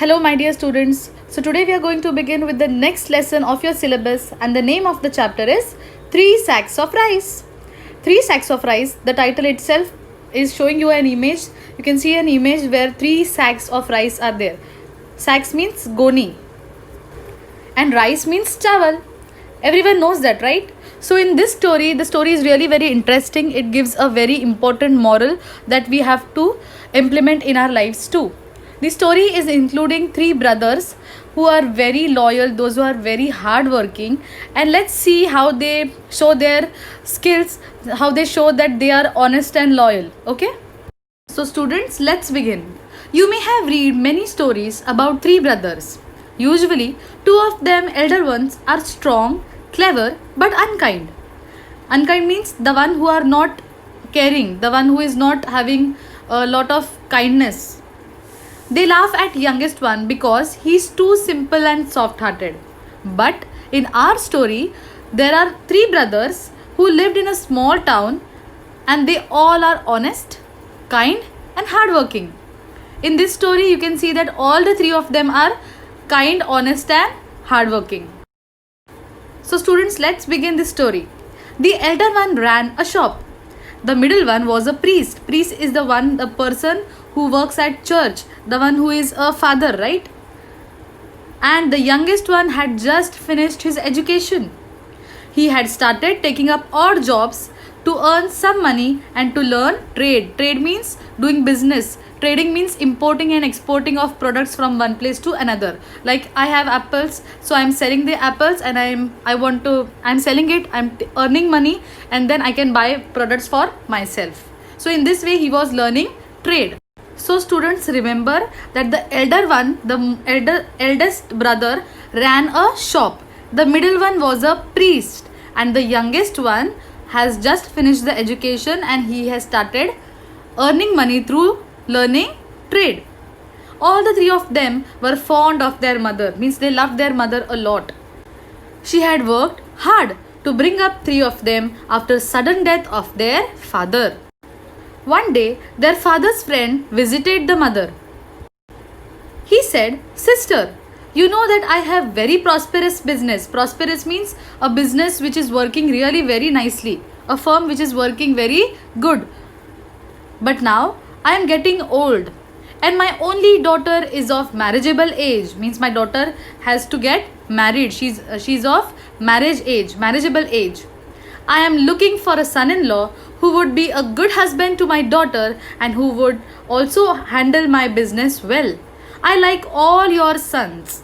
Hello, my dear students. So, today we are going to begin with the next lesson of your syllabus, and the name of the chapter is 3 Sacks of Rice. 3 Sacks of Rice, the title itself is showing you an image. You can see an image where 3 sacks of rice are there. Sacks means goni, and rice means chawal. Everyone knows that, right? So, in this story, the story is really very interesting. It gives a very important moral that we have to implement in our lives too. The story is including 3 brothers who are very loyal, those who are very hardworking, and let's see how they show their skills, how they show that they are honest and loyal. Okay? So, students, let's begin. You may have read many stories about 3 brothers. Usually, 2 of them, elder ones, are strong, clever, but unkind. Unkind means the one who are not caring, the one who is not having a lot of kindness. They laugh at youngest one because he is too simple and soft-hearted. But in our story, there are 3 brothers who lived in a small town, and they all are honest, kind, and hardworking. In this story, you can see that all the 3 of them are kind, honest, and hardworking. So students, let's begin this story. The elder one ran a shop. The middle one was a priest. Priest is the person who works at church, the one who is a father, right? And the youngest one had just finished his education. He had started taking up odd jobs to earn some money and to learn trade. Trade means doing business. Trading means importing and exporting of products from one place to another. Like I have apples, so I'm selling the apples and I'm selling it, I'm earning money, and then I can buy products for myself. So in this way he was learning trade. So students, remember that the elder one, the eldest brother, ran a shop. The middle one was a priest, and the youngest one has just finished the education and he has started earning money through learning trade. All the 3 of them were fond of their mother, means they loved their mother a lot. She had worked hard to bring up 3 of them after sudden death of their father. One day, their father's friend visited the mother. He said, "Sister, you know that I have very prosperous business." Prosperous means a business which is working really very nicely, a firm which is working very good. But now I am getting old, and my only daughter is of marriageable age, means my daughter has to get married. She's of marriageable age. I am looking for a son-in-law who would be a good husband to my daughter and who would also handle my business well. I like all your sons.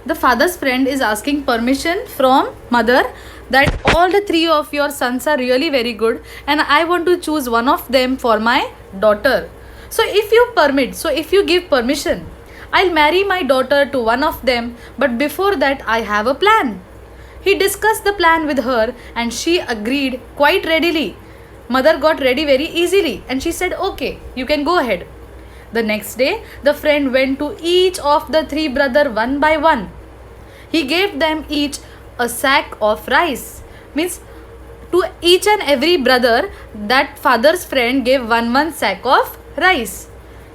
The father's friend is asking permission from mother that all the 3 of your sons are really very good and I want to choose one of them for my daughter. So if you give permission, I'll marry my daughter to one of them, but before that I have a plan. He discussed the plan with her and she agreed quite readily. Mother got ready very easily and she said, "Okay, you can go ahead." The next day, the friend went to each of the 3 brothers one by one. He gave them each a sack of rice. Means to each and every brother, that father's friend gave one sack of rice.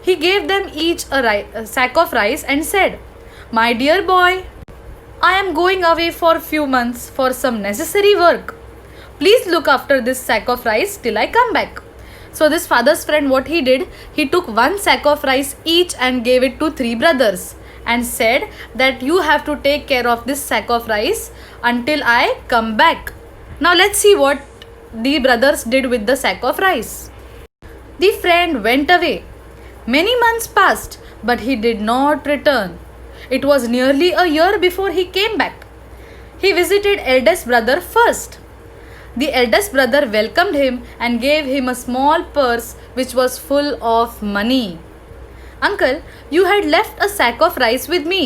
He gave them each a sack of rice and said, "My dear boy, I am going away for few months for some necessary work. Please look after this sack of rice till I come back." So this father's friend, what he did, he took 1 sack of rice each and gave it to 3 brothers and said that you have to take care of this sack of rice until I come back. Now let's see what the brothers did with the sack of rice. The friend went away. Many months passed, but he did not return. It was nearly a year before he came back. He visited eldest brother first. The eldest brother welcomed him and gave him a small purse which was full of money. "Uncle, you had left a sack of rice with me.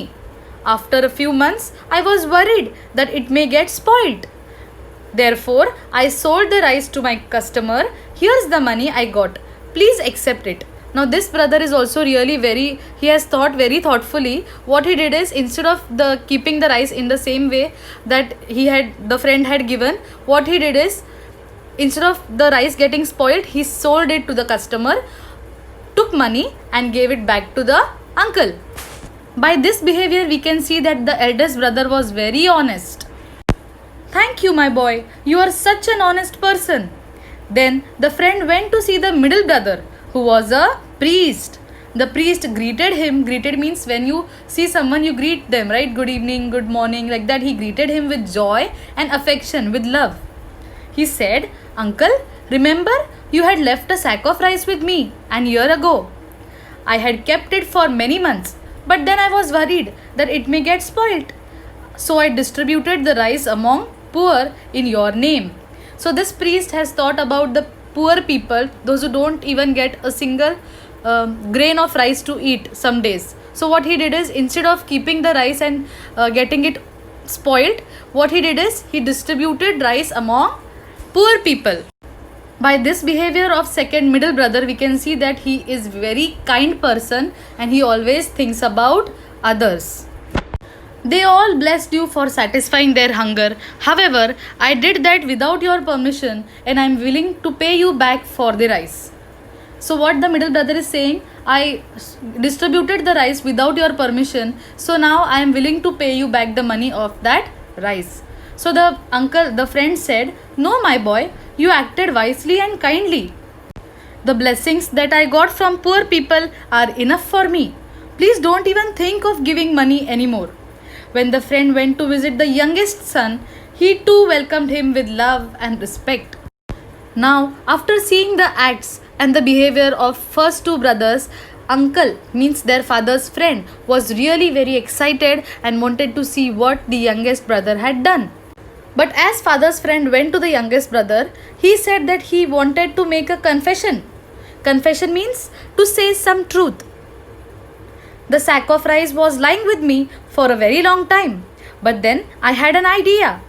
After a few months, I was worried that it may get spoiled. Therefore, I sold the rice to my customer. Here's the money I got. Please accept it." Now this brother is also really he has thought very thoughtfully. What he did is, instead of keeping the rice in the same way that the friend had given, what he did is, instead of the rice getting spoiled, he sold it to the customer, took money and gave it back to the uncle. By this behavior, we can see that the eldest brother was very honest. Thank you, my boy. You are such an honest person. Then the friend went to see the middle brother, who was a priest. The priest greeted him. Greeted means when you see someone, you greet them, right? Good evening, good morning, like that. He greeted him with joy and affection, with love. He said, Uncle, remember you had left a sack of rice with me an year ago. I had kept it for many months, but then I was worried that it may get spoilt. So I distributed the rice among poor in your name. So this priest has thought about the poor people, those who don't even get a single grain of rice to eat some days. So what he did is, instead of keeping the rice and getting it spoiled, what he did is he distributed rice among poor people. By this behavior of second middle brother, we can see that he is very kind person and he always thinks about others. They all blessed you for satisfying their hunger. However, I did that without your permission and I am willing to pay you back for the rice. So what the middle brother is saying, I distributed the rice without your permission, so now I am willing to pay you back the money of that rice. So the friend said, No, my boy, you acted wisely and kindly. The blessings that I got from poor people are enough for me. Please don't even think of giving money anymore. When the friend went to visit the youngest son, he too welcomed him with love and respect. Now, after seeing the acts and the behavior of first two brothers, uncle, means their father's friend, was really very excited and wanted to see what the youngest brother had done. But as father's friend went to the youngest brother, he said that he wanted to make a confession. Confession means to say some truth. The sack of rice was lying with me for a very long time. But then I had an idea.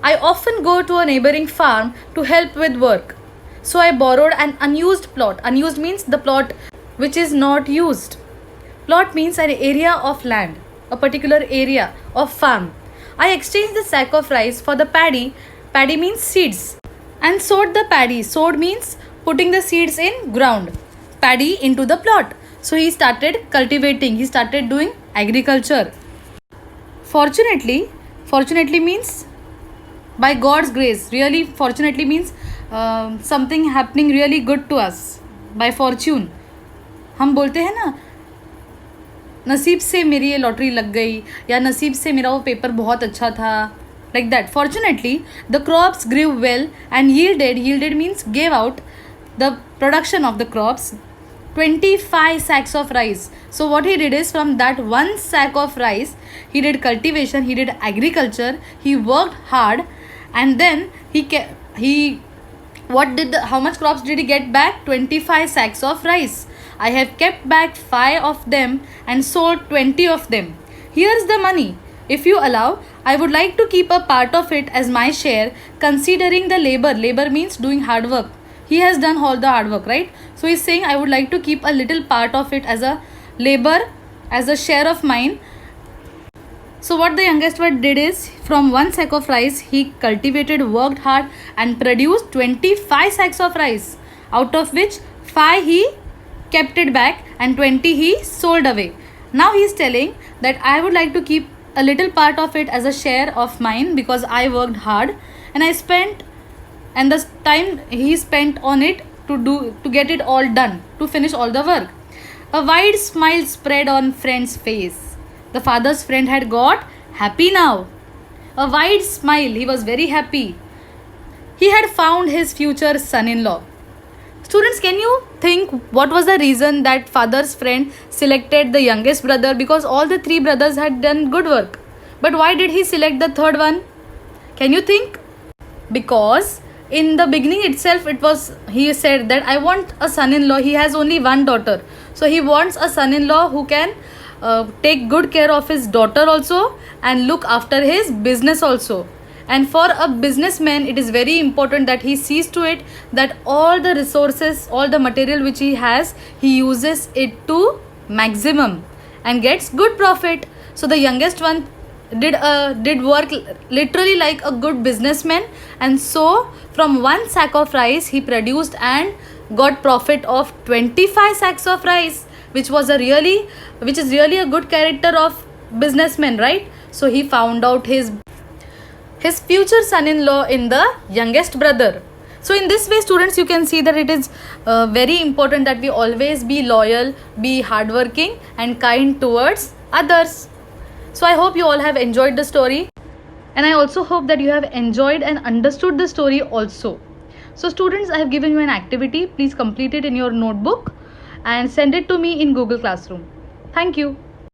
I often go to a neighboring farm to help with work. So I borrowed an unused plot. Unused means the plot which is not used. Plot means an area of land, a particular area of farm. I exchanged the sack of rice for the paddy. Paddy means seeds. And sowed the paddy. Sowed means putting the seeds in ground. Paddy into the plot. So he started cultivating. He started doing agriculture. Fortunately means by God's grace. Really, fortunately means something happening really good to us. By fortune. हम बोलते हैं ना, नसीब से मेरी ये lottery लग गई, या नसीब से मेरा वो पेपर बहुत अच्छा था, like that. Fortunately, the crops grew well and yielded means gave out the production of the crops 25 sacks of rice. So what he did is, from that one sack of rice, he did cultivation, he did agriculture, he worked hard, and then how much crops did he get back? 25 sacks of rice. I have kept back 5 of them and sold 20 of them. Here's the money. If you allow, I would like to keep a part of it as my share, considering the labor. Labor means doing hard work. He has done all the hard work, right? So he's saying, I would like to keep a little part of it as a labor, as a share of mine. So what the youngest one did is, from one sack of rice, he cultivated, worked hard and produced 25 sacks of rice, out of which 5 he kept it back and 20 he sold away. Now he is telling that I would like to keep a little part of it as a share of mine, because I worked hard and the time he spent on it to get it all done, to finish all the work. A wide smile spread on friend's face. The father's friend had got happy now. A wide smile, he was very happy. He had found his future son-in-law. Students, can you think what was the reason that father's friend selected the youngest brother? Because all the 3 brothers had done good work. But why did he select the third one? Can you think? Because in the beginning itself, he said that I want a son-in-law. He has only one daughter. So he wants a son-in-law who can take good care of his daughter also and look after his business also. And for a businessman, it is very important that he sees to it that all the resources, all the material which he has, he uses it to maximum and gets good profit. So the youngest one did work literally like a good businessman, and so from one sack of rice he produced and got profit of 25 sacks of rice. which is really a good character of businessman, right? So he found out his future son-in-law in the youngest brother. So in this way, students, you can see that it is very important that we always be loyal, be hardworking and kind towards others. So I hope you all have enjoyed the story, and I also hope that you have enjoyed and understood the story also. So students, I have given you an activity. Please complete it in your notebook and send it to me in Google Classroom. Thank you.